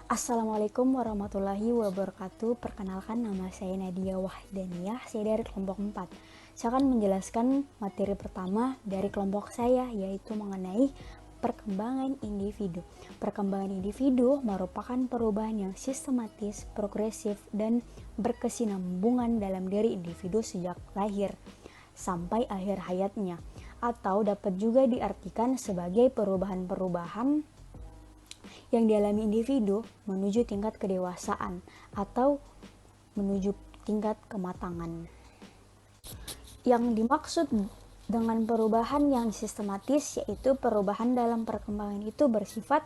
Assalamualaikum warahmatullahi wabarakatuh. Perkenalkan, nama saya Nadia Wahdaniyah, saya dari kelompok 4. Saya akan menjelaskan materi pertama dari kelompok saya, yaitu mengenai perkembangan individu. Perkembangan individu merupakan perubahan yang sistematis, progresif, dan berkesinambungan dalam diri individu sejak lahir sampai akhir hayatnya, atau dapat juga diartikan sebagai perubahan-perubahan yang dialami individu menuju tingkat kedewasaan atau menuju tingkat kematangan. Yang dimaksud dengan perubahan yang sistematis yaitu perubahan dalam perkembangan itu bersifat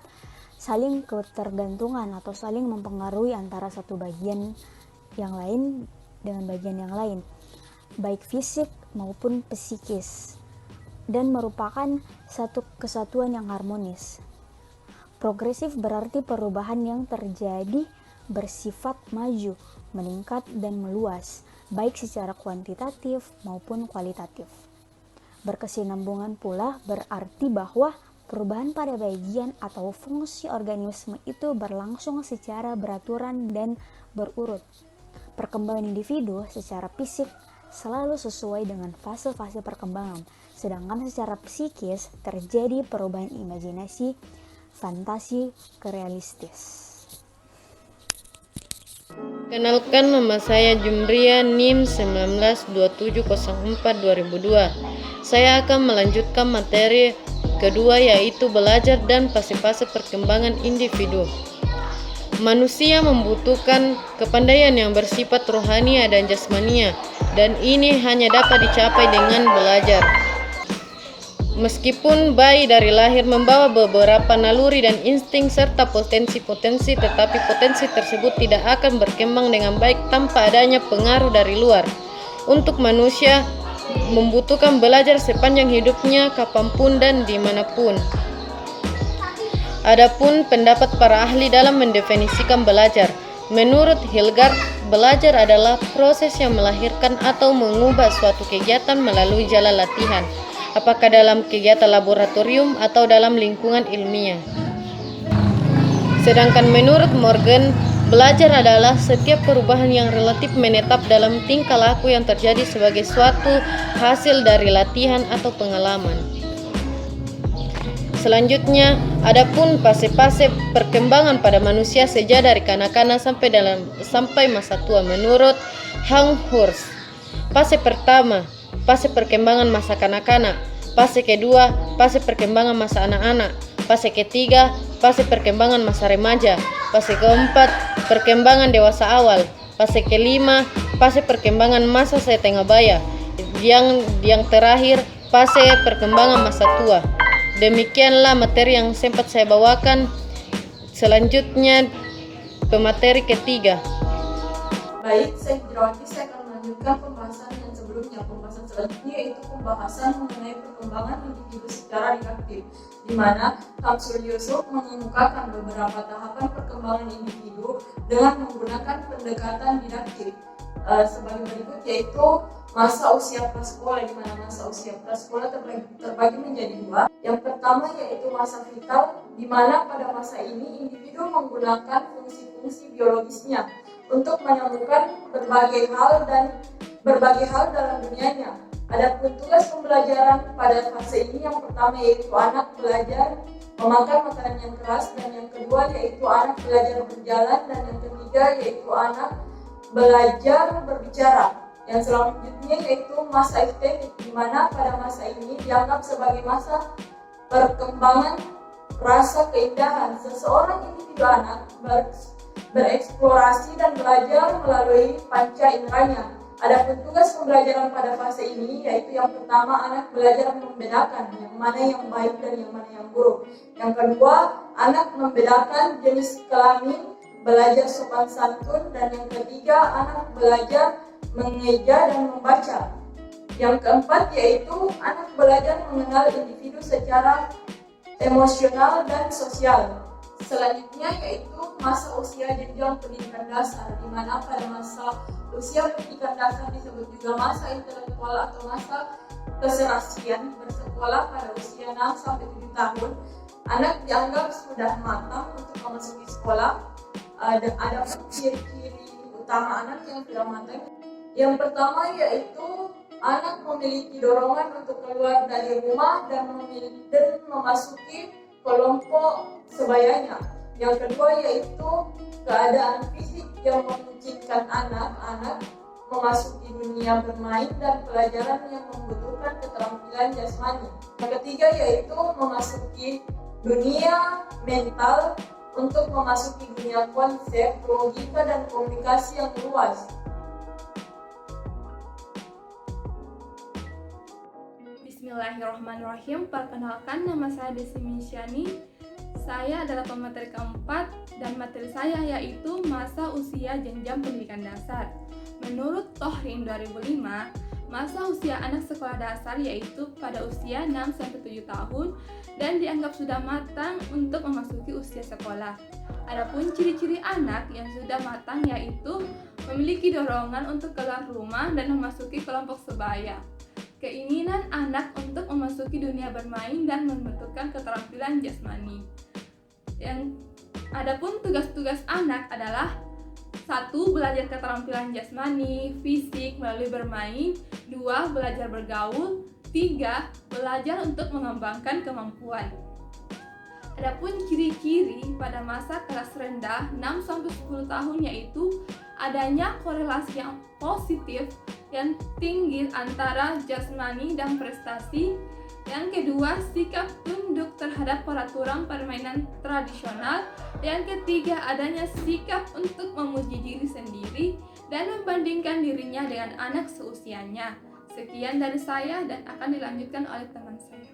saling ketergantungan atau saling mempengaruhi antara satu bagian yang lain dengan bagian yang lain, baik fisik maupun psikis, dan merupakan satu kesatuan yang harmonis. Progresif berarti perubahan yang terjadi bersifat maju, meningkat, dan meluas, baik secara kuantitatif maupun kualitatif. Berkesinambungan pula berarti bahwa perubahan pada bagian atau fungsi organisme itu berlangsung secara beraturan dan berurut. Perkembangan individu secara fisik selalu sesuai dengan fase-fase perkembangan, sedangkan secara psikis terjadi perubahan imajinasi, fantasi ke realistis. Kenalkan, nama saya Jumria, NIM 192704-2002. Saya akan melanjutkan materi kedua, yaitu belajar dan fase-fase perkembangan individu. Manusia membutuhkan kepandaian yang bersifat rohania dan jasmania, dan ini hanya dapat dicapai dengan belajar. Meskipun bayi dari lahir membawa beberapa naluri dan insting serta potensi-potensi, tetapi potensi tersebut tidak akan berkembang dengan baik tanpa adanya pengaruh dari luar. Untuk manusia membutuhkan belajar sepanjang hidupnya, kapanpun dan dimanapun. Adapun pendapat para ahli dalam mendefinisikan belajar. Menurut Hilgard, belajar adalah proses yang melahirkan atau mengubah suatu kegiatan melalui jalan latihan, apakah dalam kegiatan laboratorium atau dalam lingkungan ilmiah. Sedangkan menurut Morgan, belajar adalah setiap perubahan yang relatif menetap dalam tingkah laku yang terjadi sebagai suatu hasil dari latihan atau pengalaman. Selanjutnya, adapun fase-fase perkembangan pada manusia sejak dari kanak-kanak sampai masa tua menurut Hank Hurst. Fase pertama, fase perkembangan masa kanak-kanak. Fase kedua, fase perkembangan masa anak-anak. Fase ketiga, fase perkembangan masa remaja. Fase keempat, perkembangan dewasa awal. Fase kelima, fase perkembangan masa setengah baya. Yang terakhir, fase perkembangan masa tua. Demikianlah materi yang sempat saya bawakan. Selanjutnya, pemateri ketiga. Baik, saya akan melanjutkan pembahasan yang sebelumnya. Pembahasan selanjutnya yaitu pembahasan mengenai perkembangan individu secara didaktik, di mana Kamsul Yusuf mengemukakan beberapa tahapan perkembangan individu dengan menggunakan pendekatan didaktik sebagai berikut, yaitu masa usia prasekolah, di mana masa usia prasekolah terbagi menjadi dua. Yang pertama yaitu masa vital, di mana pada masa ini individu menggunakan fungsi-fungsi biologisnya untuk menemukan berbagai hal dalam dunianya. Adapun tugas pembelajaran pada fase ini, yang pertama yaitu anak belajar memakan makanan yang keras, dan yang kedua yaitu anak belajar berjalan, dan yang ketiga yaitu anak belajar berbicara. Yang selanjutnya yaitu masa estetik, di mana pada masa ini dianggap sebagai masa perkembangan rasa keindahan. Seseorang individu anak bereksplorasi dan belajar melalui panca inderanya. Adapun tugas pembelajaran pada fase ini yaitu yang pertama, anak belajar membedakan yang mana yang baik dan yang mana yang buruk. Yang kedua, anak membedakan jenis kelamin, belajar sopan santun, dan yang ketiga, anak belajar mengeja dan membaca. Yang keempat yaitu anak belajar mengenal individu secara emosional dan sosial. Selanjutnya yaitu masa usia jenjang pendidikan dasar, di mana pada masa usia pendidikan dasar disebut juga masa intelektual atau masa keserasian bersekolah pada usia 6-7 tahun. anak dianggap sudah matang untuk memasuki sekolah. Ada ciri-ciri utama anak yang sudah matang. Yang pertama yaitu anak memiliki dorongan untuk keluar dari rumah dan memasuki kelompok sebayanya. Yang kedua yaitu keadaan fisik yang memungkinkan anak-anak memasuki dunia bermain dan pelajaran yang membutuhkan keterampilan jasmani. Yang ketiga yaitu memasuki dunia mental untuk memasuki dunia konsep, logika, dan komunikasi yang luas. Bismillahirrahmanirrahim. Perkenalkan, nama saya Desi Minsyani. Saya adalah pemateri keempat dan materi saya yaitu masa usia jenjang pendidikan dasar. Menurut Tohrin 2005, masa usia anak sekolah dasar yaitu pada usia 6-7 tahun dan dianggap sudah matang untuk memasuki usia sekolah. Adapun ciri-ciri anak yang sudah matang yaitu memiliki dorongan untuk keluar rumah dan memasuki kelompok sebaya. Keinginan anak untuk memasuki dunia bermain dan membentukkan keterampilan jasmani. Adapun tugas-tugas anak adalah 1. Belajar keterampilan jasmani, fisik melalui bermain. 2. Belajar bergaul. 3. Belajar untuk mengembangkan kemampuan. Adapun ciri-ciri pada masa kelas rendah 6-10 tahun yaitu adanya korelasi yang positif yang tinggi antara jasmani dan prestasi. Yang kedua, sikap tunduk terhadap peraturan permainan tradisional. Yang ketiga, adanya sikap untuk memuji diri sendiri dan membandingkan dirinya dengan anak seusianya. Sekian dari saya dan akan dilanjutkan oleh teman saya.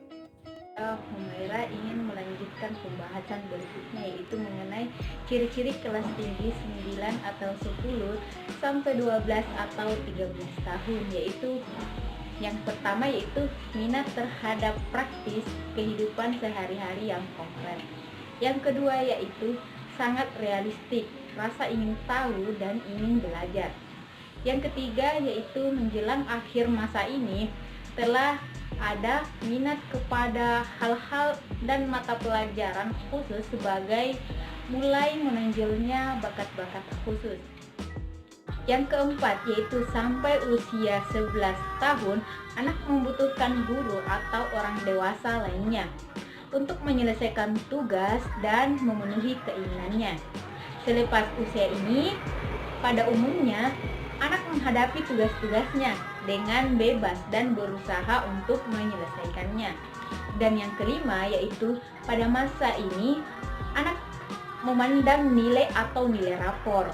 Humaira ingin melanjutkan pembahasan berikutnya yaitu mengenai ciri-ciri kelas tinggi 9 atau 10 sampai 12 atau 13 tahun, yaitu yang pertama yaitu minat terhadap praktis kehidupan sehari-hari yang konkret. Yang kedua yaitu sangat realistik, rasa ingin tahu dan ingin belajar. Yang ketiga yaitu menjelang akhir masa ini telah ada minat kepada hal-hal dan mata pelajaran khusus sebagai mulai menonjolnya bakat-bakat khusus. Yang keempat yaitu sampai usia 11 tahun anak membutuhkan guru atau orang dewasa lainnya untuk menyelesaikan tugas dan memenuhi keinginannya. Selepas usia ini, pada umumnya anak menghadapi tugas-tugasnya dengan bebas dan berusaha untuk menyelesaikannya. Dan yang kelima yaitu pada masa ini anak memandang nilai atau nilai rapor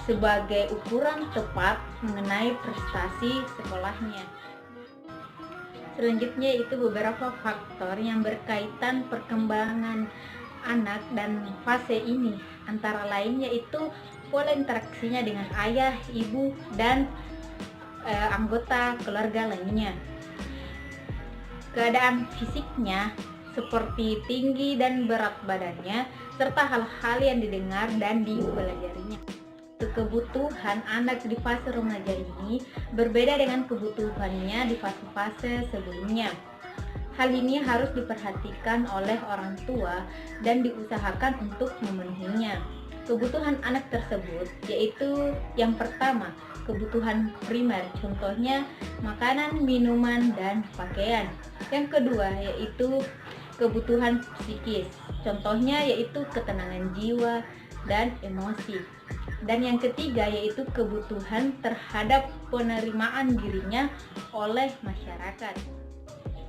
sebagai ukuran tepat mengenai prestasi sekolahnya. Selanjutnya itu beberapa faktor yang berkaitan perkembangan anak dan fase ini, antara lain yaitu pola interaksinya dengan ayah, ibu, dan anggota keluarga lainnya. Keadaan fisiknya seperti tinggi dan berat badannya, serta hal-hal yang didengar dan dipelajarinya. Kebutuhan anak di fase remaja ini berbeda dengan kebutuhannya di fase-fase sebelumnya. Hal ini harus diperhatikan oleh orang tua dan diusahakan untuk memenuhinya. Kebutuhan anak tersebut yaitu yang pertama, kebutuhan primer, contohnya makanan, minuman, dan pakaian. Yang kedua yaitu kebutuhan psikis, contohnya yaitu ketenangan jiwa dan emosi. Dan yang ketiga yaitu kebutuhan terhadap penerimaan dirinya oleh masyarakat.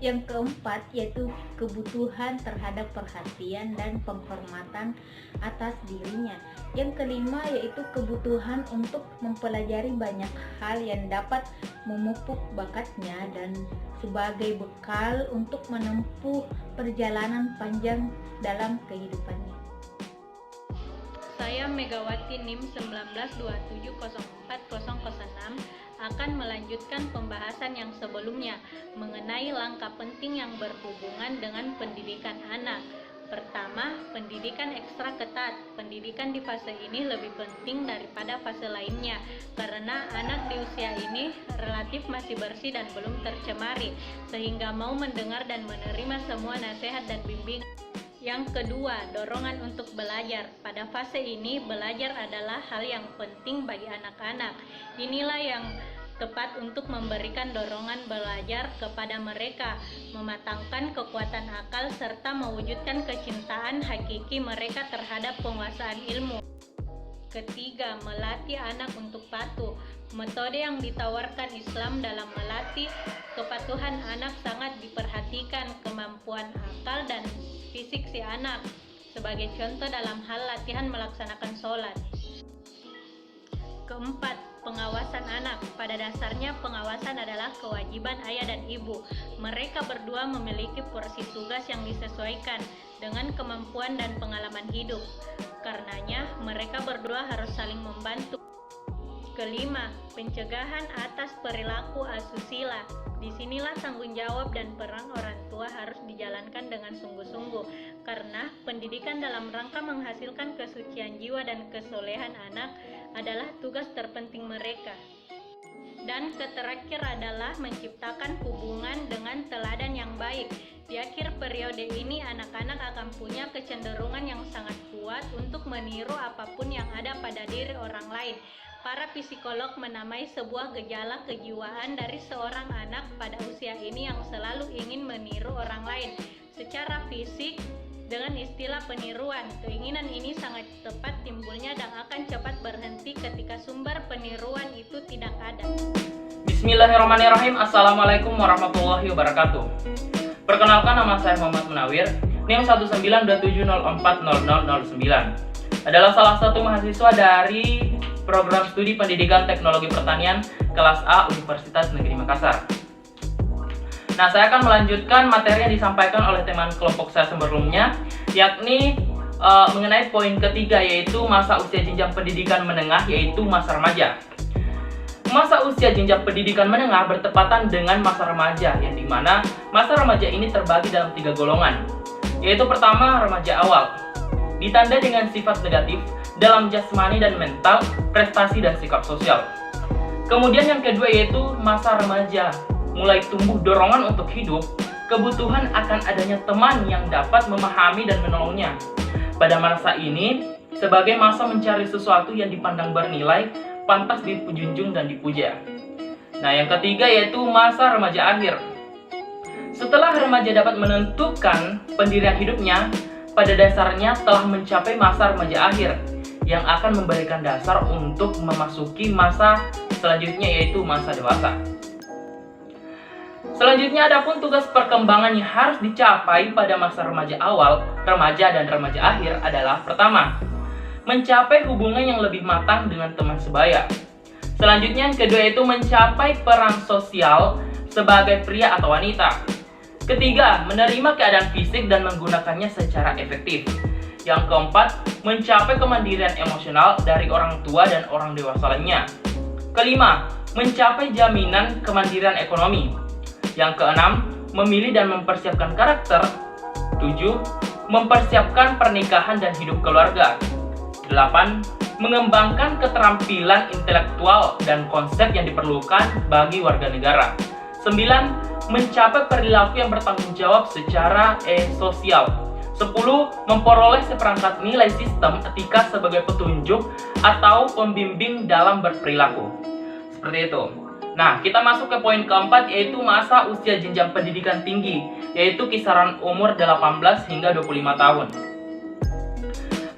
Yang keempat yaitu kebutuhan terhadap perhatian dan penghormatan atas dirinya. Yang kelima yaitu kebutuhan untuk mempelajari banyak hal yang dapat memupuk bakatnya dan sebagai bekal untuk menempuh perjalanan panjang dalam kehidupannya. Saya Megawati NIM 1927040006 akan melanjutkan pembahasan yang sebelumnya mengenai langkah penting yang berhubungan dengan pendidikan anak. Pertama, pendidikan ekstra ketat. Pendidikan di fase ini lebih penting daripada fase lainnya karena anak di usia ini relatif masih bersih dan belum tercemari, sehingga mau mendengar dan menerima semua nasihat dan bimbingan. Yang kedua, dorongan untuk belajar. Pada fase ini, belajar adalah hal yang penting bagi anak-anak. Inilah yang tepat untuk memberikan dorongan belajar kepada mereka, mematangkan kekuatan akal, serta mewujudkan kecintaan hakiki mereka terhadap penguasaan ilmu. Ketiga, melatih anak untuk patuh. Metode yang ditawarkan Islam dalam melatih kepatuhan anak sangat diperhatikan kemampuan akal dan fisik si anak, sebagai contoh dalam hal latihan melaksanakan sholat. Keempat, pengawasan anak. Pada dasarnya pengawasan adalah kewajiban ayah dan ibu. Mereka berdua memiliki porsi tugas yang disesuaikan dengan kemampuan dan pengalaman hidup. Karenanya, mereka berdua harus saling membantu. Kelima, pencegahan atas perilaku asusila. Disinilah tanggung jawab dan peran orang tua harus dijalankan dengan sungguh-sungguh, karena pendidikan dalam rangka menghasilkan kesucian jiwa dan kesolehan anak adalah tugas terpenting mereka. Dan terakhir adalah menciptakan hubungan dengan teladan yang baik. Di akhir periode ini, anak-anak akan punya kecenderungan yang sangat kuat untuk meniru apapun yang ada pada diri orang lain. Para psikolog menamai sebuah gejala kejiwaan dari seorang anak pada usia ini yang selalu ingin meniru orang lain secara fisik dengan istilah peniruan. Keinginan ini sangat tepat timbulnya dan akan cepat berhenti ketika sumber peniruan itu tidak ada. Bismillahirrahmanirrahim. Assalamualaikum warahmatullahi wabarakatuh. Perkenalkan, nama saya Muhammad Munawir, NIM 192704009. Adalah salah satu mahasiswa dari Program Studi Pendidikan Teknologi Pertanian kelas A Universitas Negeri Makassar. Nah, saya akan melanjutkan materi yang disampaikan oleh teman kelompok saya sebelumnya, yakni mengenai poin ketiga, yaitu masa usia jenjang pendidikan menengah, yaitu masa remaja. Masa usia jenjang pendidikan menengah bertepatan dengan masa remaja, yang dimana masa remaja ini terbagi dalam 3 golongan, yaitu pertama, remaja awal, ditandai dengan sifat negatif dalam jasmani dan mental, prestasi dan sikap sosial. Kemudian yang kedua yaitu masa remaja, mulai tumbuh dorongan untuk hidup, kebutuhan akan adanya teman yang dapat memahami dan menolongnya. Pada masa ini, sebagai masa mencari sesuatu yang dipandang bernilai, pantas dijunjung dan dipuja. Nah, yang ketiga yaitu masa remaja akhir. Setelah remaja dapat menentukan pendirian hidupnya, pada dasarnya telah mencapai masa remaja akhir, yang akan memberikan dasar untuk memasuki masa selanjutnya, yaitu masa dewasa. Selanjutnya, adapun tugas perkembangan yang harus dicapai pada masa remaja awal, remaja dan remaja akhir adalah pertama, mencapai hubungan yang lebih matang dengan teman sebaya. Selanjutnya, yang kedua yaitu mencapai peran sosial sebagai pria atau wanita. Ketiga, menerima keadaan fisik dan menggunakannya secara efektif. Yang keempat, mencapai kemandirian emosional dari orang tua dan orang dewasa lainnya. Kelima, mencapai jaminan kemandirian ekonomi. Yang keenam, memilih dan mempersiapkan karakter. 7. Mempersiapkan pernikahan dan hidup keluarga. 8. Mengembangkan keterampilan intelektual dan konsep yang diperlukan bagi warga negara. 9. Mencapai perilaku yang bertanggung jawab secara sosial. 10. Memperoleh seperangkat nilai sistem etika sebagai petunjuk atau pembimbing dalam berperilaku. Seperti itu. Nah, kita masuk ke poin keempat, yaitu masa usia jenjang pendidikan tinggi, yaitu kisaran umur 18 hingga 25 tahun.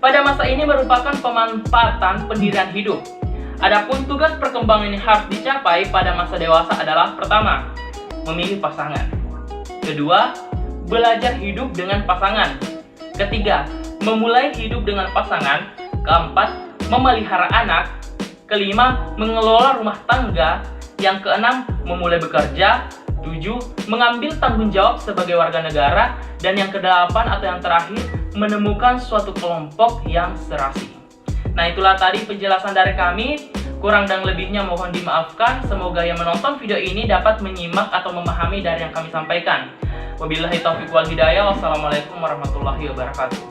Pada masa ini merupakan pemanfaatan pendirian hidup. Adapun tugas perkembangan yang harus dicapai pada masa dewasa adalah pertama, memilih pasangan. Kedua, belajar hidup dengan pasangan. Ketiga, memulai hidup dengan pasangan. Keempat, memelihara anak. Kelima, mengelola rumah tangga. Yang keenam, memulai bekerja. 7. Mengambil tanggung jawab sebagai warga negara. Dan yang kedelapan atau yang terakhir, menemukan suatu kelompok yang serasi. Nah, itulah tadi penjelasan dari kami. Kurang dan lebihnya mohon dimaafkan. Semoga yang menonton video ini dapat menyimak atau memahami dari yang kami sampaikan. Wabillahi taufiq wal hidayah. Wassalamualaikum warahmatullahi wabarakatuh.